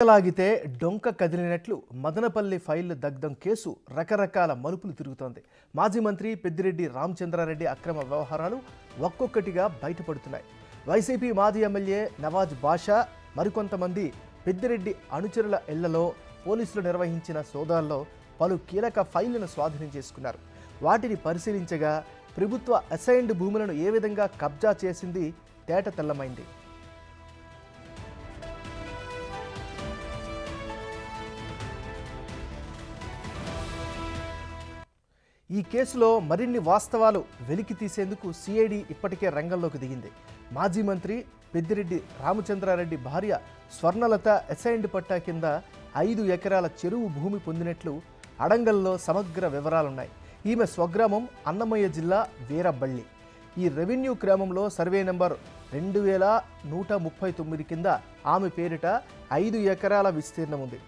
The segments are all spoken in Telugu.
లాగితే డొంక కదిలినట్లు మదనపల్లి ఫైళ్ల దగ్ధం కేసు రకరకాల మలుపులు తిరుగుతోంది. మాజీ మంత్రి పెద్దిరెడ్డి రామచంద్రారెడ్డి అక్రమ వ్యవహారాలు ఒక్కొక్కటిగా బయటపడుతున్నాయి. వైసీపీ మాజీ ఎమ్మెల్యే నవాజ్ బాషా మరికొంతమంది పెద్దిరెడ్డి అనుచరుల ఇళ్లలో పోలీసులు నిర్వహించిన సోదాల్లో పలు కీలక ఫైళ్లను స్వాధీనం చేసుకున్నారు. వాటిని పరిశీలించగా ప్రభుత్వ అసైన్డ్ భూములను ఏ విధంగా కబ్జా చేసింది తేటతెల్లమైంది. ఈ కేసులో మరిన్ని వాస్తవాలు వెలికి తీసేందుకు సిఐడి ఇప్పటికే రంగంలోకి దిగింది. మాజీ మంత్రి పెద్దిరెడ్డి రామచంద్రారెడ్డి భార్య స్వర్ణలత అసైన్డ్ పట్టా కింద 5 ఎకరాల చెరువు భూమి పొందినట్లు అడంగల్లో సమగ్ర వివరాలున్నాయి. ఈమె స్వగ్రామం అన్నమయ్య జిల్లా వీరబల్లి. ఈ రెవెన్యూ గ్రామంలో సర్వే నెంబర్ 2139 కింద ఆమె పేరిట 5 ఎకరాల విస్తీర్ణం ఉంది.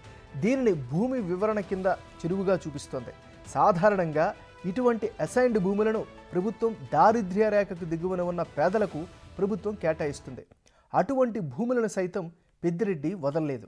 దీనిని భూమి వివరణ కింద చెరువుగా చూపిస్తోంది. సాధారణంగా ఇటువంటి అసైన్డ్ భూములను ప్రభుత్వం దారిద్ర్య రేఖకు దిగువన ఉన్న పేదలకు ప్రభుత్వం కేటాయిస్తుంది. అటువంటి భూములను సైతం పెద్దిరెడ్డి వదలలేదు.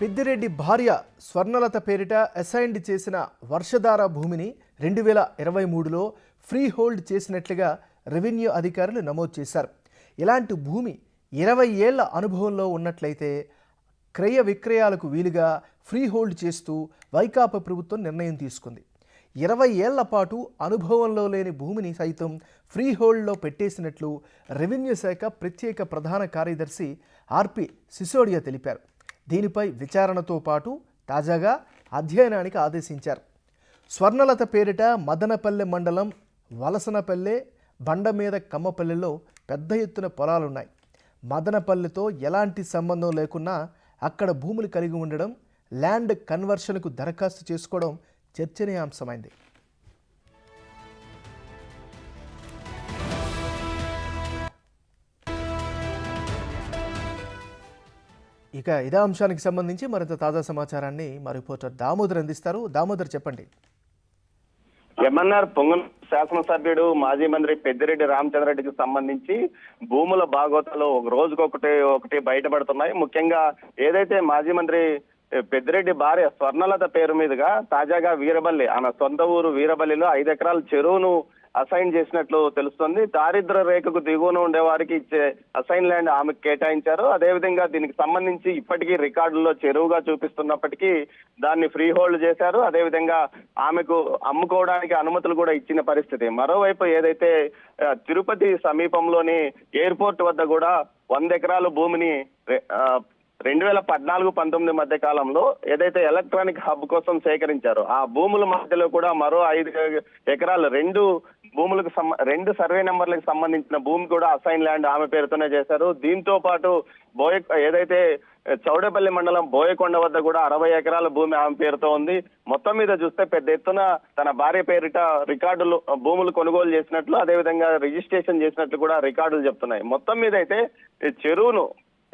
పెద్దిరెడ్డి భార్య స్వర్ణలత పేరిట అసైన్డ్ చేసిన వర్షధార భూమిని 2023లో ఫ్రీ హోల్డ్ చేసినట్లుగా రెవెన్యూ అధికారులు నమోదు చేశారు. ఇలాంటి భూమి 20 ఏళ్ల అనుభవంలో ఉన్నట్లయితే క్రయ విక్రయాలకు వీలుగా ఫ్రీ హోల్డ్ చేస్తూ వైకాపా ప్రభుత్వం నిర్ణయం తీసుకుంది. 20 ఏళ్ల పాటు అనుభవంలో లేని భూమిని సైతం ఫ్రీ హోల్డ్లో పెట్టేసినట్లు రెవెన్యూ శాఖ ప్రత్యేక ప్రధాన కార్యదర్శి ఆర్పి సిసోడియా తెలిపారు. దీనిపై విచారణతో పాటు తాజాగా అధ్యయనానికి ఆదేశించారు. స్వర్ణలత పేరిట మదనపల్లె మండలం వలసనపల్లె, బండమీద కమ్మపల్లెలో పెద్ద ఎత్తున పొలాలున్నాయి. మదనపల్లెతో ఎలాంటి సంబంధం లేకున్నా అక్కడ భూములు కలిగి ఉండడం, ల్యాండ్ కన్వర్షన్కు దరఖాస్తు చేసుకోవడం చర్చనీయాంశమైంది. ఇక ఇదే అంశానికి సంబంధించి మరింత తాజా సమాచారాన్ని మా రిపోర్టర్ దామోదర్ అందిస్తారు. దామోదర్, చెప్పండి. ఎంఎన్ఆర్ పొంగల్ శాసనసభ్యుడు మాజీ మంత్రి పెద్దిరెడ్డి రామచంద్రారెడ్డికి సంబంధించి భూముల బాగోతాలు రోజుకొకటి బయటపడుతున్నాయి. ముఖ్యంగా ఏదైతే మాజీ మంత్రి పెద్దిరెడ్డి భార్య స్వర్ణలత పేరు మీదుగా తాజాగా వీరబల్లి, ఆమె సొంత ఊరు వీరబల్లిలో 5 ఎకరాల చెరువును అసైన్ చేసినట్లు తెలుస్తుంది. దారిద్ర రేఖకు దిగువన ఉండే వారికి ఇచ్చే అసైన్ ల్యాండ్ ఆమెకు కేటాయించారు. అదేవిధంగా దీనికి సంబంధించి ఇప్పటికీ రికార్డుల్లో చెరువుగా చూపిస్తున్నప్పటికీ దాన్ని ఫ్రీ హోల్డ్ చేశారు. అదేవిధంగా ఆమెకు అమ్ముకోవడానికి అనుమతులు కూడా ఇచ్చిన పరిస్థితి. మరోవైపు ఏదైతే తిరుపతి సమీపంలోని ఎయిర్పోర్ట్ వద్ద కూడా 100 ఎకరాల భూమిని 2014-19 మధ్య కాలంలో ఏదైతే ఎలక్ట్రానిక్ హబ్ కోసం సేకరించారో ఆ భూముల మధ్యలో కూడా మరో 5 ఎకరాలు 2 సర్వే నెంబర్లకు సంబంధించిన భూమి కూడా అసైన్ ల్యాండ్ ఆమె పేరుతోనే చేశారు. దీంతో పాటు ఏదైతే చౌడేపల్లి మండలం బోయకొండ వద్ద కూడా 60 ఎకరాల భూమి ఆమె పేరుతో ఉంది. మొత్తం మీద చూస్తే పెద్ద ఎత్తున తన భార్య పేరిట రికార్డులు భూములు కొనుగోలు చేసినట్లు, అదేవిధంగా రిజిస్ట్రేషన్ చేసినట్లు కూడా రికార్డులు చెప్తున్నాయి. మొత్తం మీద అయితే చెరువును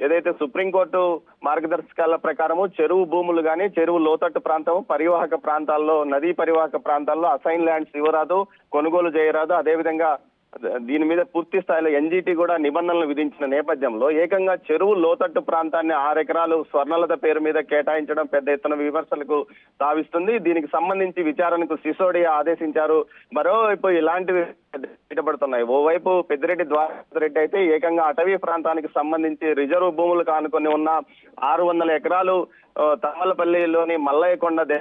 ఏదైతే సుప్రీంకోర్టు మార్గదర్శకాల ప్రకారము చెరువు భూములు కానీ, చెరువు లోతట్టు ప్రాంతం, పరివాహక ప్రాంతాల్లో, నదీ పరివాహక ప్రాంతాల్లో అసైన్ ల్యాండ్స్ ఇవ్వరాదు, కొనుగోలు చేయరాదు. అదేవిధంగా దీని మీద పూర్తి స్థాయిలో ఎన్జిటి కూడా నిబంధనలు విధించిన నేపథ్యంలో ఏకంగా చెరువు లోతట్టు ప్రాంతాన్ని 6 ఎకరాలు స్వర్ణలత పేరు మీద కేటాయించడం పెద్ద ఎత్తున విమర్శలకు తావిస్తుంది. దీనికి సంబంధించి విచారణకు సిసోడియా ఆదేశించారు. మరోవైపు ఇలాంటివి బయటపడుతున్నాయి. ఓవైపు పెద్దిరెడ్డి ద్వారరెడ్డి అయితే ఏకంగా అటవీ ప్రాంతానికి సంబంధించి రిజర్వ్ భూములు కానుకొని ఉన్న 600 ఎకరాలు తమ్మలపల్లిలోని మల్లయ్యకొండ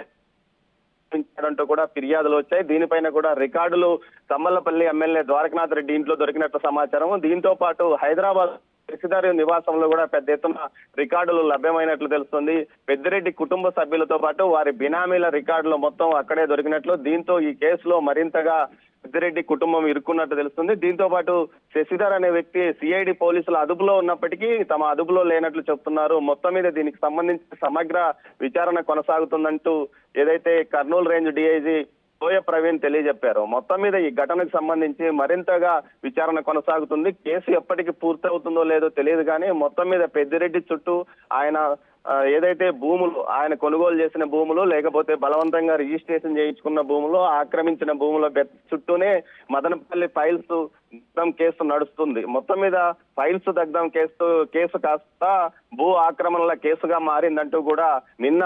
అంటూ కూడా ఫిర్యాదులు వచ్చాయి. దీనిపైన కూడా రికార్డులు తమ్మలపల్లి ఎమ్మెల్యే ద్వారకనాథ్ రెడ్డి ఇంట్లో దొరికినట్టు సమాచారం. దీంతో పాటు హైదరాబాద్ శశిధర్ నివాసంలో కూడా పెద్ద ఎత్తున రికార్డులు లభ్యమైనట్లు తెలుస్తుంది. పెద్దిరెడ్డి కుటుంబ సభ్యులతో పాటు వారి బినామీల రికార్డులు మొత్తం అక్కడే దొరికినట్లు, దీంతో ఈ కేసులో మరింతగా పెద్దిరెడ్డి కుటుంబం ఇరుక్కున్నట్టు తెలుస్తుంది. దీంతో పాటు శశిధర్ అనే వ్యక్తి సిఐడి పోలీసుల అదుపులో ఉన్నప్పటికీ తమ అదుపులో లేనట్లు చెప్తున్నారు. మొత్తం మీద దీనికి సంబంధించి సమగ్ర విచారణ కొనసాగుతుందంటూ ఏదైతే కర్నూలు రేంజ్ డిఐజీ బోయ ప్రవీణ్ తెలియజెప్పారు. మొత్తం మీద ఈ ఘటనకు సంబంధించి మరింతగా విచారణ కొనసాగుతుంది. కేసు ఎప్పటికి పూర్తవుతుందో లేదో తెలియదు కానీ మొత్తం మీద పెద్దిరెడ్డి చుట్టూ ఆయన ఏదైతే భూములు ఆయన కొనుగోలు చేసిన భూములు లేకపోతే బలవంతంగా రిజిస్ట్రేషన్ చేయించుకున్న భూములు ఆక్రమించిన భూముల చుట్టూనే మదనపల్లి ఫైల్స్ కేసు నడుస్తుంది. మొత్తం మీద ఫైల్స్ దగ్ధం కేసు కాస్త భూ ఆక్రమణల కేసుగా మారిందంటూ కూడా నిన్న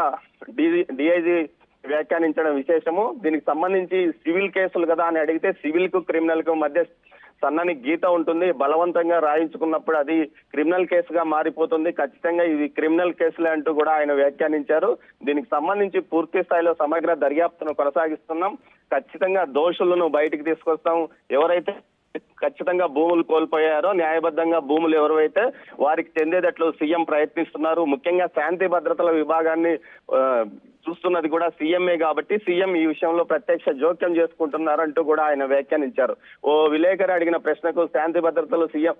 డిఐజీ వ్యాఖ్యానించడం విశేషము. దీనికి సంబంధించి సివిల్ కేసులు కదా అని అడిగితే సివిల్ కు క్రిమినల్ కు మధ్య సన్నని గీత ఉంటుంది. బలవంతంగా రాయించుకున్నప్పుడు అది క్రిమినల్ కేసుగా మారిపోతుంది. ఖచ్చితంగా ఇవి క్రిమినల్ కేసులే అంటూ కూడా ఆయన వ్యాఖ్యానించారు. దీనికి సంబంధించి పూర్తి స్థాయిలో సమగ్ర దర్యాప్తును కొనసాగిస్తున్నాం. ఖచ్చితంగా దోషులను బయటికి తీసుకొస్తాం. ఎవరైతే ఖచ్చితంగా భూములు కోల్పోయారో న్యాయబద్ధంగా భూములు ఎవరైతే వారికి చెందేటట్లు సీఎం ప్రయత్నిస్తున్నారు. ముఖ్యంగా శాంతి భద్రతల విభాగాన్ని చూస్తున్నది కూడా సీఎంఏ కాబట్టి సీఎం ఈ విషయంలో ప్రత్యక్ష జోక్యం చేసుకుంటున్నారంటూ కూడా ఆయన వ్యాఖ్యానించారు. ఓ విలేకరి అడిగిన ప్రశ్నకు శాంతి భద్రతలు సీఎం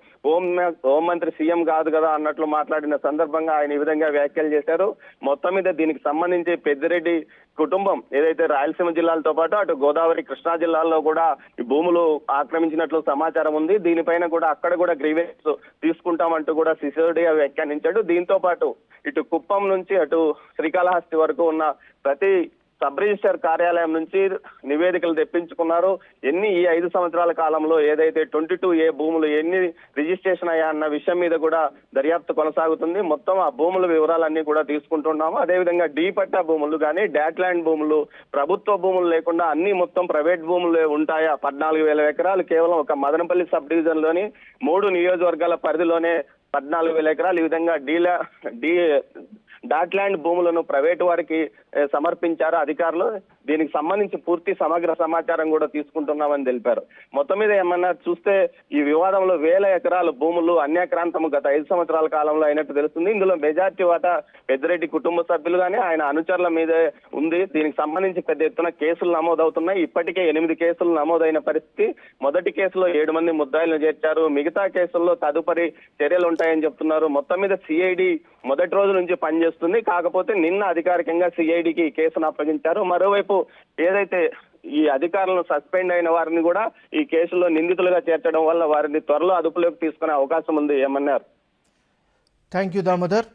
హోంమంత్రి సీఎం కాదు కదా అన్నట్లు మాట్లాడిన సందర్భంగా ఆయన ఈ విధంగా వ్యాఖ్యలు చేశారు. మొత్తం మీద దీనికి సంబంధించి పెద్దిరెడ్డి కుటుంబం ఏదైతే రాయలసీమ జిల్లాలతో పాటు అటు గోదావరి కృష్ణా జిల్లాల్లో కూడా ఈ భూములు ఆక్రమించినట్లు సమాచారం ఉంది. దీనిపైన కూడా అక్కడ కూడా గ్రీవెన్స్ తీసుకుంటామంటూ కూడా సిసోడియా వ్యాఖ్యానించాడు. దీంతో పాటు ఇటు కుప్పం నుంచి అటు శ్రీకాళహస్తి వరకు ఉన్న ప్రతి సబ్ రిజిస్టర్ కార్యాలయం నుంచి నివేదికలు తెప్పించుకున్నారు. ఈ 5 సంవత్సరాల కాలంలో ఏదైతే 22A భూములు ఎన్ని రిజిస్ట్రేషన్ అయ్యా అన్న విషయం మీద కూడా దర్యాప్తు కొనసాగుతుంది. మొత్తం ఆ భూముల వివరాలన్నీ కూడా తీసుకుంటున్నాము. అదేవిధంగా డి పట్టా భూములు కానీ డాట్ ల్యాండ్ భూములు ప్రభుత్వ భూములు లేకుండా అన్ని మొత్తం ప్రైవేట్ భూములు ఉంటాయా 14,000 ఎకరాలు కేవలం ఒక మదనపల్లి సబ్ డివిజన్ లోని 3 నియోజకవర్గాల పరిధిలోనే 14,000 ఎకరాలు ఈ విధంగా డాట్ ల్యాండ్ భూములను ప్రైవేటు వారికి సమర్పించారు అధికారులు. దీనికి సంబంధించి పూర్తి సమగ్ర సమాచారం కూడా తీసుకుంటున్నామని తెలిపారు. మొత్తం మీద ఏమన్నా చూస్తే ఈ వివాదంలో 1000 ఎకరాల భూములు అన్యాక్రాంతము గత 5 సంవత్సరాల కాలంలో అయినట్టు తెలుస్తుంది. ఇందులో మెజార్టీ వాటా పెద్దిరెడ్డి కుటుంబ సభ్యులు కానీ ఆయన అనుచరుల మీదే ఉంది. దీనికి సంబంధించి పెద్ద ఎత్తున కేసులు నమోదవుతున్నాయి. ఇప్పటికే 8 కేసులు నమోదైన పరిస్థితి. మొదటి కేసులో 7 మంది ముద్దాయిలను చేర్చారు. మిగతా కేసుల్లో తదుపరి చర్యలు ఉంటాయని చెప్తున్నారు. మొత్తం మీద సిఐడి మొదటి రోజు నుంచి పనిచేస్తుంది. కాకపోతే నిన్న అధికారికంగా సిఐడికి కేసును అప్పగించారు. మరోవైపు ఏదైతే ఈ అధికారులను సస్పెండ్ అయిన వారిని కూడా ఈ కేసులో నిందితులుగా చేర్చడం వల్ల వారిని త్వరలో అదుపులోకి తీసుకునే అవకాశం ఉంది ఏమన్నారు. Thank you Damodar.